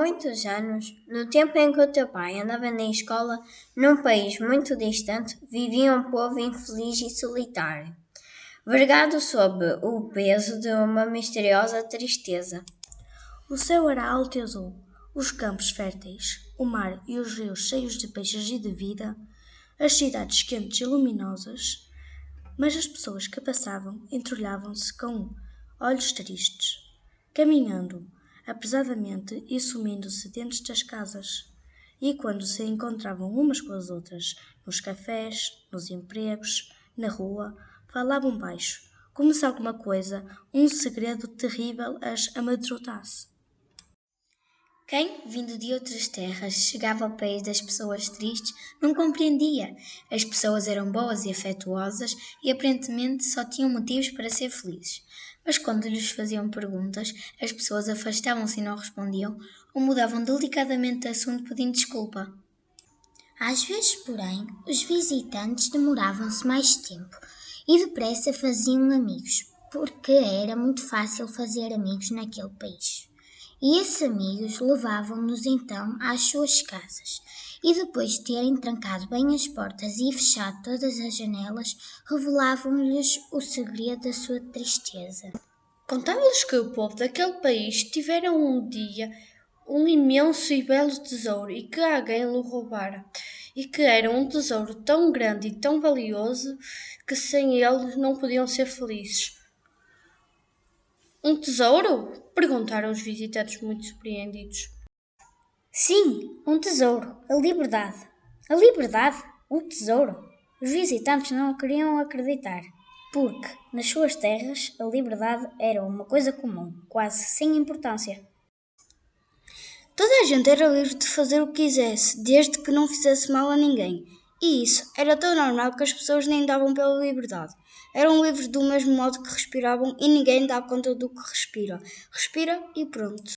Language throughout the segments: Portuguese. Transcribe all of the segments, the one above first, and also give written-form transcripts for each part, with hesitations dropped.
muitos anos, no tempo em que o teu pai andava na escola, num país muito distante, vivia um povo infeliz e solitário, vergado sob o peso de uma misteriosa tristeza. O céu era alto e azul, os campos férteis, o mar e os rios cheios de peixes e de vida, as cidades quentes e luminosas, mas as pessoas que passavam entreolhavam-se com olhos tristes, caminhando apressadamente e sumindo-se dentro das casas. E quando se encontravam umas com as outras, nos cafés, nos empregos, na rua, falavam baixo, como se alguma coisa, um segredo terrível as amedrontasse. Quem, vindo de outras terras, chegava ao país das pessoas tristes, não compreendia. As pessoas eram boas e afetuosas e aparentemente só tinham motivos para ser felizes. Mas quando lhes faziam perguntas, as pessoas afastavam-se e não respondiam, ou mudavam delicadamente de assunto pedindo desculpa. Às vezes, porém, os visitantes demoravam-se mais tempo e depressa faziam amigos, porque era muito fácil fazer amigos naquele país. E esses amigos levavam-nos então às suas casas, e depois de terem trancado bem as portas e fechado todas as janelas, revelavam-lhes o segredo da sua tristeza. Contavam-lhes que o povo daquele país tivera um dia um imenso e belo tesouro e que alguém lhe roubara, e que era um tesouro tão grande e tão valioso que sem ele não podiam ser felizes. Um tesouro? Perguntaram os visitantes muito surpreendidos. Sim, um tesouro, a liberdade. A liberdade? Um tesouro? Os visitantes não queriam acreditar, porque, nas suas terras, a liberdade era uma coisa comum, quase sem importância. Toda a gente era livre de fazer o que quisesse, desde que não fizesse mal a ninguém. E isso era tão normal que as pessoas nem davam pela liberdade. Eram livres do mesmo modo que respiravam e ninguém dá conta do que respira. Respira e pronto.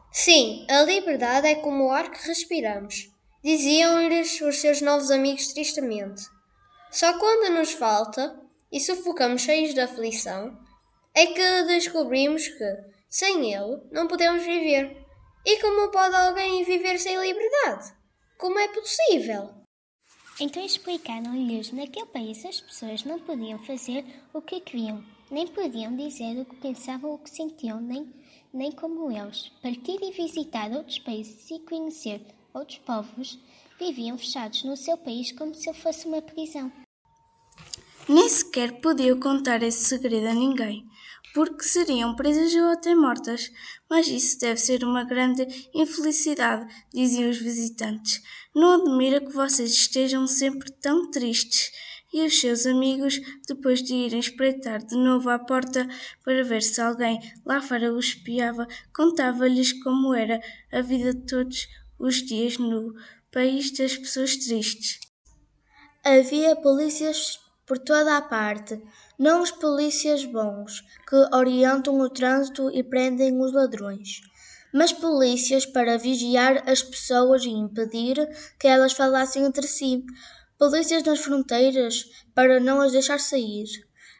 Sim, a liberdade é como o ar que respiramos, diziam-lhes os seus novos amigos tristemente. Só quando nos falta e sufocamos cheios de aflição é que descobrimos que, sem ele, não podemos viver. E como pode alguém viver sem liberdade? Como é possível? Então explicaram-lhes naquele país as pessoas não podiam fazer o que queriam, nem podiam dizer o que pensavam ou o que sentiam, nem como eles. Partir e visitar outros países e conhecer outros povos, viviam fechados no seu país como se ele fosse uma prisão. Nem sequer podiam contar esse segredo a ninguém, porque seriam presas ou até mortas. Mas isso deve ser uma grande infelicidade, diziam os visitantes. Não admira que vocês estejam sempre tão tristes. E os seus amigos, depois de irem espreitar de novo à porta para ver se alguém lá fora os espiava, contava-lhes como era a vida de todos os dias no país das pessoas tristes. Havia polícias por toda a parte, não os polícias bons, que orientam o trânsito e prendem os ladrões, mas polícias para vigiar as pessoas e impedir que elas falassem entre si, polícias nas fronteiras para não as deixar sair,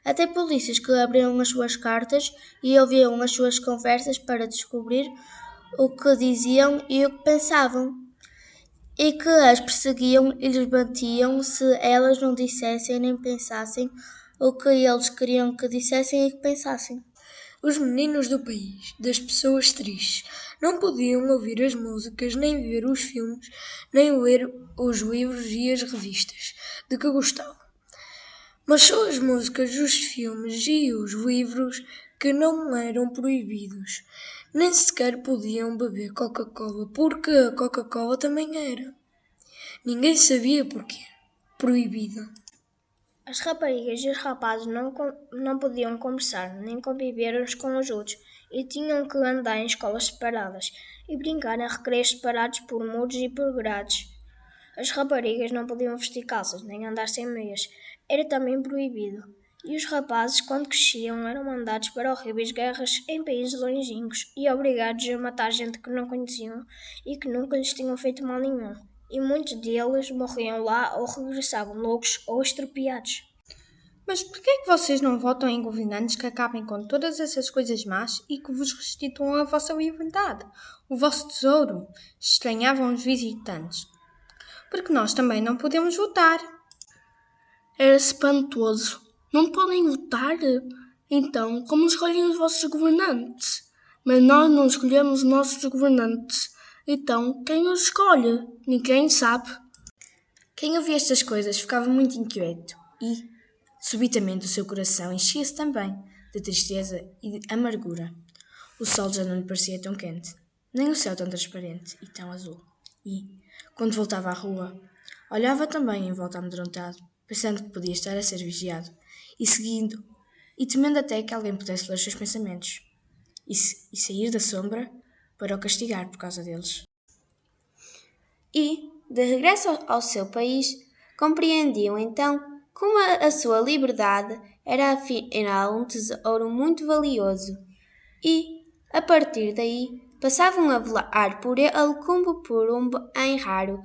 até polícias que abriam as suas cartas e ouviam as suas conversas para descobrir o que diziam e o que pensavam, e que as perseguiam e lhes batiam se elas não dissessem nem pensassem o que eles queriam que dissessem e que pensassem. Os meninos do país, das pessoas tristes, não podiam ouvir as músicas, nem ver os filmes, nem ler os livros e as revistas de que gostavam. Mas só as músicas, os filmes e os livros que não eram proibidos. Nem sequer podiam beber Coca-Cola, porque a Coca-Cola também era. Ninguém sabia porquê. Proibida. As raparigas e os rapazes não podiam conversar, nem conviver uns com os outros, e tinham que andar em escolas separadas e brincar em recreios separados por muros e por grades. As raparigas não podiam vestir calças, nem andar sem meias. Era também proibido. E os rapazes, quando cresciam, eram mandados para horríveis guerras em países longínquos e obrigados a matar gente que não conheciam e que nunca lhes tinham feito mal nenhum. E muitos deles morriam lá ou regressavam loucos ou estropiados. Mas por que é que vocês não votam em governantes que acabem com todas essas coisas más e que vos restituam a vossa liberdade, o vosso tesouro? Estranhavam os visitantes. Porque nós também não podemos votar. Era espantoso. Não podem votar? Então, como escolhem os vossos governantes? Mas nós não escolhemos os nossos governantes. Então, quem os escolhe? Ninguém sabe. Quem ouvia estas coisas ficava muito inquieto e, subitamente, o seu coração enchia-se também de tristeza e de amargura. O sol já não lhe parecia tão quente, nem o céu tão transparente e tão azul. E, quando voltava à rua, olhava também em volta amedrontado, pensando que podia estar a ser vigiado, e temendo até que alguém pudesse ler os seus pensamentos, e sair da sombra para o castigar por causa deles. E, de regresso ao seu país, compreendiam então como a sua liberdade era afinal um tesouro muito valioso e, a partir daí, passavam a velar por ele como por um bem raro,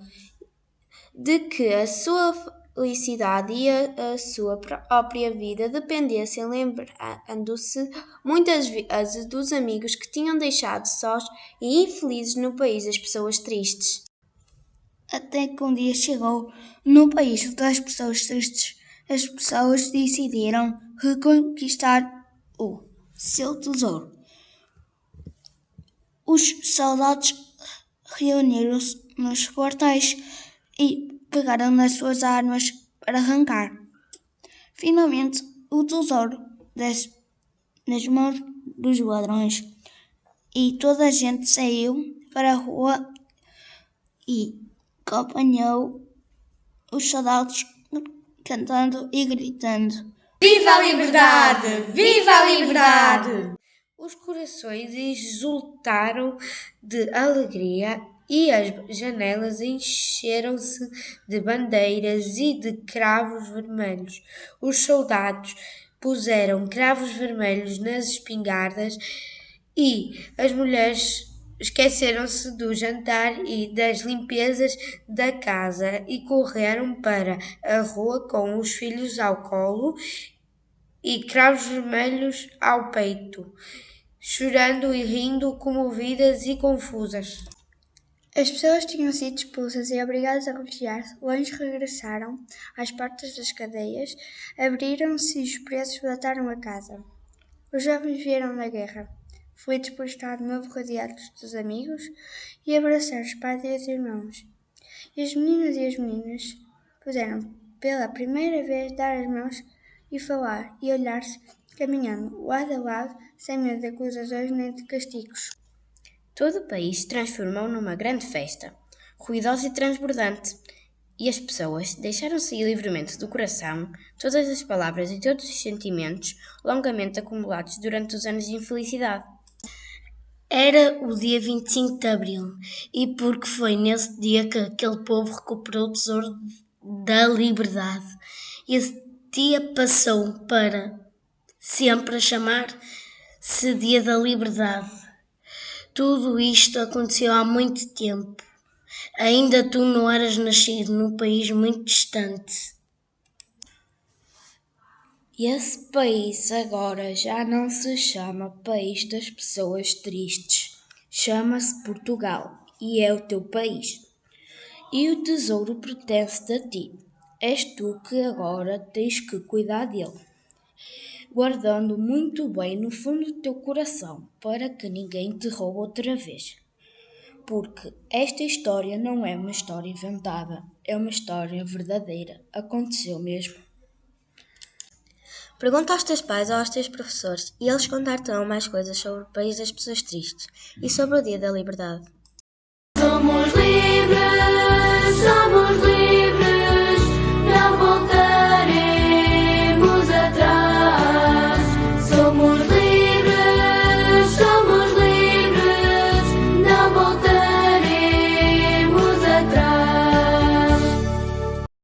de que a sua felicidade e a sua própria vida dependessem, lembrando-se muitas vezes dos amigos que tinham deixado sós e infelizes no país das pessoas tristes. Até que um dia chegou, no país das pessoas tristes, as pessoas decidiram reconquistar o seu tesouro. Os soldados reuniram-se nos quartéis e pegaram nas suas armas para arrancar. Finalmente, o tesouro desce nas mãos dos ladrões e toda a gente saiu para a rua e acompanhou os soldados cantando e gritando: Viva a liberdade! Viva a liberdade! Os corações exultaram de alegria e as janelas encheram-se de bandeiras e de cravos vermelhos. Os soldados puseram cravos vermelhos nas espingardas e as mulheres esqueceram-se do jantar e das limpezas da casa e correram para a rua com os filhos ao colo e cravos vermelhos ao peito, chorando e rindo, comovidas e confusas. As pessoas tinham sido expulsas e obrigadas a refugiar-se. Os anjos regressaram às portas das cadeias, abriram-se e os presos voltaram a casa. Os jovens vieram da guerra, felices por estar de novo rodeados dos amigos e abraçar os pais e os irmãos. E as meninas puderam pela primeira vez dar as mãos e falar e olhar-se, caminhando lado a lado, sem medo de acusações nem de castigos. Todo o país se transformou numa grande festa, ruidosa e transbordante, e as pessoas deixaram sair livremente do coração todas as palavras e todos os sentimentos longamente acumulados durante os anos de infelicidade. Era o dia 25 de Abril, e porque foi nesse dia que aquele povo recuperou o tesouro da liberdade. Esse dia passou para sempre a chamar-se Dia da Liberdade. Tudo isto aconteceu há muito tempo. Ainda tu não eras nascido num país muito distante. Esse país agora já não se chama País das Pessoas Tristes. Chama-se Portugal e é o teu país. E o tesouro pertence a ti. És tu que agora tens que cuidar dele, guardando muito bem no fundo do teu coração, para que ninguém te roube outra vez. Porque esta história não é uma história inventada, é uma história verdadeira. Aconteceu mesmo. Pergunta aos teus pais ou aos teus professores e eles contar-te-ão mais coisas sobre o país das pessoas tristes e sobre o Dia da Liberdade. Somos livres, somos livres.